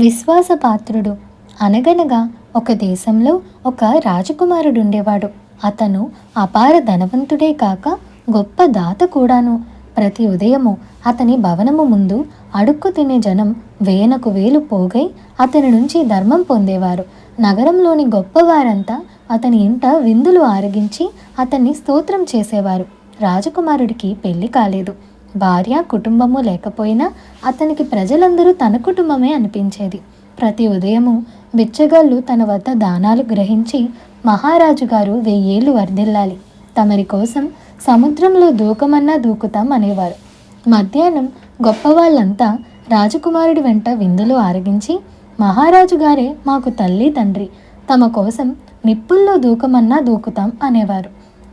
విశ్వాసపాత్రుడు. అనగనగా ఒక దేశంలో ఒక రాజకుమారుడు ఉండేవాడు. అతను అపార ధనవంతుడే కాక గొప్ప దాత కూడాను. ప్రతి ఉదయము అతని భవనము ముందు అడుక్కు తినే జనం వేలకు వేలు పోగై అతని నుంచి ధర్మం పొందేవారు. నగరంలోని గొప్పవారంతా అతని ఇంట విందులు ఆరగించి అతన్ని స్తోత్రం చేసేవారు. రాజకుమారుడికి పెళ్లి కాలేదు. భార్య కుటుంబము లేకపోయినా అతనికి ప్రజలందరూ తన కుటుంబమే అనిపించేది. ప్రతి ఉదయము బిచ్చగాళ్ళు తన వద్ద దానాలు గ్రహించి, మహారాజు గారు 1000 ఏళ్ళు వర్ధిల్లాలి, తమరి కోసం సముద్రంలో దూకమన్నా దూకుతాం అనేవారు. మధ్యాహ్నం గొప్పవాళ్ళంతా రాజకుమారుడి వెంట విందులు ఆరగించి, మహారాజు గారే మాకు తల్లి తండ్రి, తమ కోసం నిప్పుల్లో దూకమన్నా దూకుతాం అనేవారు.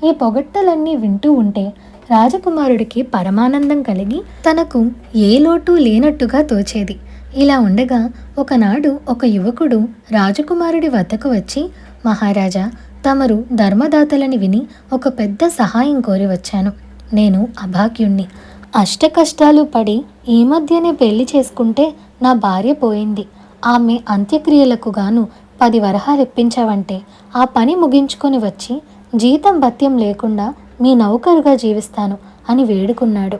ఈ పొగట్టలన్నీ వింటూ ఉంటే రాజకుమారుడికి పరమానందం కలిగి తనకు ఏ లోటు లేనట్టుగా తోచేది. ఇలా ఉండగా ఒకనాడు ఒక యువకుడు రాజకుమారుడి వద్దకు వచ్చి, మహారాజా, తమరు ధర్మదాతలని విని ఒక పెద్ద సహాయం కోరి వచ్చాను. నేను అభాగ్యుణ్ణి. అష్టకష్టాలు పడి ఈ మధ్యనే పెళ్లి చేసుకుంటే నా భార్య పోయింది. ఆమె అంత్యక్రియలకు గాను 10 వరహాలు ఇప్పించావంటే ఆ పని ముగించుకొని వచ్చి జీతం భత్యం లేకుండా మీ నౌకరుగా జీవిస్తాను అని వేడుకున్నాడు.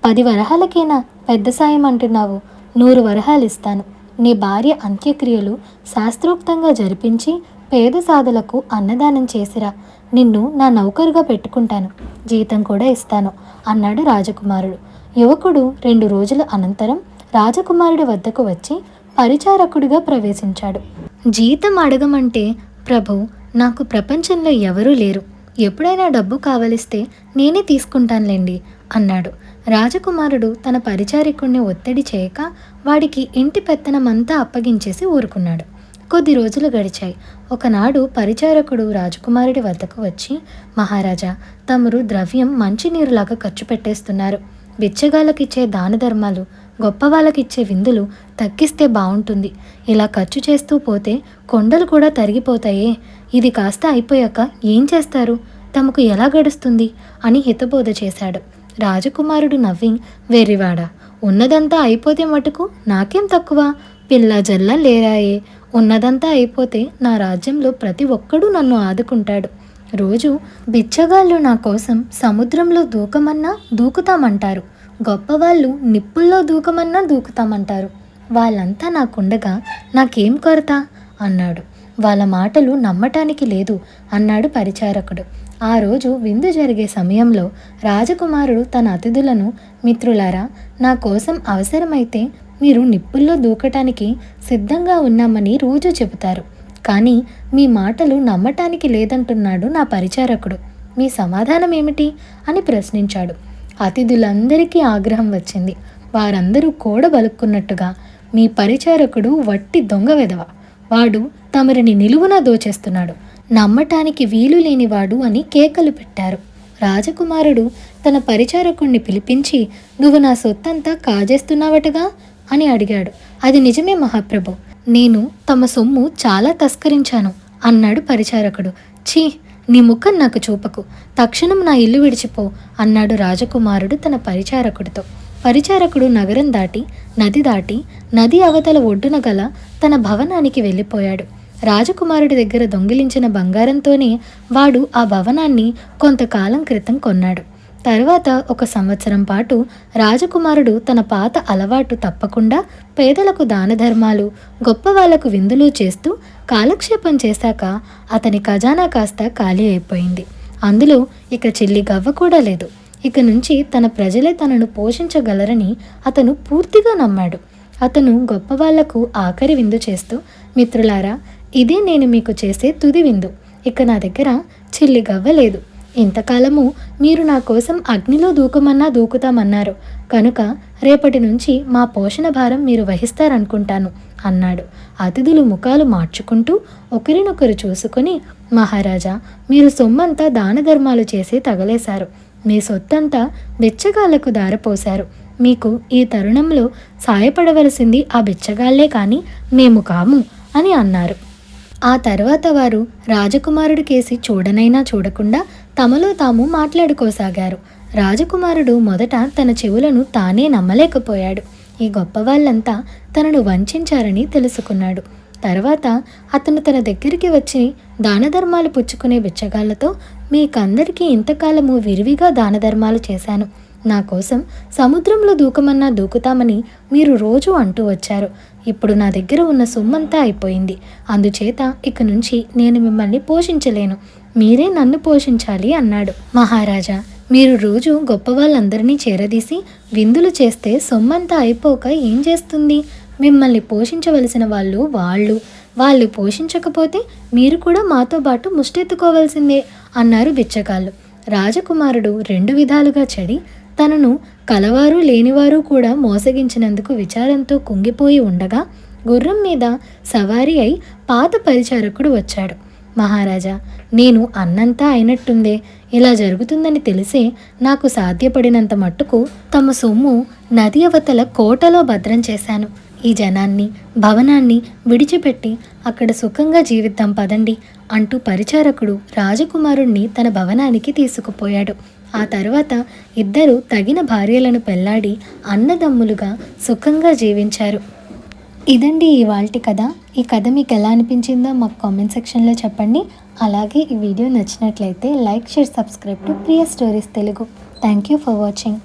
10 వరహాలకేనా పెద్ద సాయం అంటున్నావు? 100 వరహాలు ఇస్తాను. నీ భార్య అంత్యక్రియలు శాస్త్రోక్తంగా జరిపించి పేద సాధులకు అన్నదానం చేసిరా. నిన్ను నా నౌకరుగా పెట్టుకుంటాను, జీతం కూడా ఇస్తాను అన్నాడు రాజకుమారుడు. యువకుడు 2 రోజుల అనంతరం రాజకుమారుడి వద్దకు వచ్చి పరిచారకుడిగా ప్రవేశించాడు. జీతం అడగమంటే, ప్రభు, నాకు ప్రపంచంలో ఎవరూ లేరు, ఎప్పుడైనా డబ్బు కావలిస్తే నేనే తీసుకుంటానులేండి అన్నాడు. రాజకుమారుడు తన పరిచారకుడిని ఒత్తిడి చేయక వాడికి ఇంటి పెత్తనమంతా అప్పగించేసి ఊరుకున్నాడు. కొద్ది రోజులు గడిచాయి. ఒకనాడు పరిచారకుడు రాజకుమారుడి వద్దకు వచ్చి, మహారాజా, తమరు ద్రవ్యం మంచినీరులాగా ఖర్చు పెట్టేస్తున్నారు. బిచ్చగాళ్ళకిచ్చే దాన ధర్మాలు, గొప్ప వాళ్ళకిచ్చే విందులు తగ్గిస్తే బాగుంటుంది. ఇలా ఖర్చు చేస్తూ పోతే కొండలు కూడా తరిగిపోతాయే. ఇది కాస్త అయిపోయాక ఏం చేస్తారు? తమకు ఎలా గడుస్తుంది అని హితబోధ చేశాడు. రాజకుమారుడు నవ్వి, వెర్రివాడా, ఉన్నదంతా అయిపోతే మటుకు నాకేం తక్కువ? పిల్ల జల్ల లేరాయే. ఉన్నదంతా అయిపోతే నా రాజ్యంలో ప్రతి ఒక్కడూ నన్ను ఆదుకుంటాడు. రోజు బిచ్చగాళ్ళు నా కోసం సముద్రంలో దూకమన్నా దూకుతామంటారు, గొప్పవాళ్ళు నిప్పుల్లో దూకమన్నా దూకుతామంటారు. వాళ్ళంతా నాకుండగా నాకేం కొరత అన్నాడు. వాళ్ళ మాటలు నమ్మటానికి లేదు అన్నాడు పరిచారకుడు. ఆ రోజు విందు జరిగే సమయంలో రాజకుమారుడు తన అతిథులను, మిత్రులారా, నా కోసం అవసరమైతే మీరు నిప్పుల్లో దూకటానికి సిద్ధంగా ఉన్నామని రోజు చెబుతారు, కానీ మీ మాటలు నమ్మటానికి లేదంటున్నాడు నా పరిచారకుడు. మీ సమాధానం ఏమిటి అని ప్రశ్నించాడు. అతిథులందరికీ ఆగ్రహం వచ్చింది. వారందరూ కూడబలుక్కున్నట్టుగా, మీ పరిచారకుడు వట్టి దొంగ వెధవ, వాడు తమరిని నిలువునా దోచేస్తున్నాడు, నమ్మటానికి వీలు లేనివాడు అని కేకలు పెట్టారు. రాజకుమారుడు తన పరిచారకుణ్ణి పిలిపించి, నువ్వు నా సొత్తంతా కాజేస్తున్నావటగా అని అడిగాడు. అది నిజమే మహాప్రభు, నేను తమ సొమ్ము చాలా తస్కరించాను అన్నాడు పరిచారకుడు. ఛీ, నీ ముఖం నాకు చూపకు, తక్షణం నా ఇల్లు విడిచిపో అన్నాడు రాజకుమారుడు తన పరిచారకుడితో. పరిచారకుడు నగరం దాటి నది అవతల ఒడ్డున గల తన భవనానికి వెళ్ళిపోయాడు. రాజకుమారుడి దగ్గర దొంగిలించిన బంగారంతోనే వాడు ఆ భవనాన్ని కొంతకాలం క్రితం కొన్నాడు. తర్వాత 1 సంవత్సరం పాటు రాజకుమారుడు తన పాత అలవాటు తప్పకుండా పేదలకు దాన ధర్మాలు, గొప్ప వాళ్లకు విందులు చేస్తూ కాలక్షేపం చేశాక అతని ఖజానా కాస్త ఖాళీ అయిపోయింది. అందులో ఇక చిల్లి గవ్వ కూడా లేదు. ఇక నుంచి తన ప్రజలే తనను పోషించగలరని అతను పూర్తిగా నమ్మాడు. అతను గొప్ప వాళ్లకు ఆఖరి విందు చేస్తూ, మిత్రులారా, ఇదే నేను మీకు చేసే తుది విందు. ఇక నా దగ్గర చిల్లి గవ్వ లేదు. ఇంతకాలము మీరు నా కోసం అగ్నిలో దూకమన్నా దూకుతామన్నారు కనుక రేపటి నుంచి మా పోషణ భారం మీరు వహిస్తారనుకుంటాను అన్నాడు. అతిథులు ముఖాలు మార్చుకుంటూ ఒకరినొకరు చూసుకొని, మహారాజా, మీరు సొమ్మంతా దాన ధర్మాలు చేసి తగలేశారు, మీ సొత్తంతా బిచ్చగాళ్లకు దారపోశారు. మీకు ఈ తరుణంలో సాయపడవలసింది ఆ బిచ్చగాళ్లే కానీ మేము కాము అని అన్నారు. ఆ తర్వాత వారు రాజకుమారుడి కేసి చూడనైనా చూడకుండా తమలో తాము మాట్లాడుకోసాగారు. రాజకుమారుడు మొదట తన చెవులను తానే నమ్మలేకపోయాడు. ఈ గొప్ప వాళ్ళంతా తనను వంచారని తెలుసుకున్నాడు. తర్వాత అతను తన దగ్గరికి వచ్చి దానధర్మాలు పుచ్చుకునే బిచ్చగాళ్లతో, మీకందరికీ ఇంతకాలము విరివిగా దానధర్మాలు చేశాను, నా కోసం సముద్రంలో దూకమన్నా దూకుతామని మీరు రోజు అంటూ వచ్చారు. ఇప్పుడు నా దగ్గర ఉన్న సొమ్మంతా అయిపోయింది. అందుచేత ఇక నుంచి నేను మిమ్మల్ని పోషించలేను, మీరే నన్ను పోషించాలి అన్నాడు. మహారాజా, మీరు రోజు గొప్ప వాళ్ళందరినీ చేరదీసి విందులు చేస్తే సొమ్మంతా అయిపోక ఏం చేస్తుంది? మిమ్మల్ని పోషించవలసిన వాళ్ళు పోషించకపోతే మీరు కూడా మాతో పాటు ముష్టెత్తుకోవాల్సిందే అన్నారు బిచ్చగాళ్ళు. రాజకుమారుడు 2 విధాలుగా చెడి తనను కలవారు లేనివారు కూడా మోసగించినందుకు విచారంతో కుంగిపోయి ఉండగా గుర్రం మీద సవారీ అయి పాత పరిచారకుడు వచ్చాడు. మహారాజా, నేను అన్నంతా అయినట్టుందే, ఇలా జరుగుతుందని తెలిసే నాకు సాధ్యపడినంత మట్టుకు తమ సొమ్ము నది అవతల కోటలో భద్రం చేశాను. ఈ జనాన్ని భవనాన్ని విడిచిపెట్టి అక్కడ సుఖంగా జీవిద్దాం పదండి అంటూ పరిచారకుడు రాజకుమారుణ్ణి తన భవనానికి తీసుకుపోయాడు. ఆ తర్వాత ఇద్దరు తగిన భార్యలను పెళ్లాడి అన్నదమ్ములుగా సుఖంగా జీవించారు. ఇదండి ఇవాల్టి కథ. ఈ కథ మీకు ఎలా అనిపించిందో మాకు కామెంట్ సెక్షన్లో చెప్పండి. అలాగే ఈ వీడియో నచ్చినట్లయితే like, share, subscribe to Priya stories Telugu. Thank you for watching.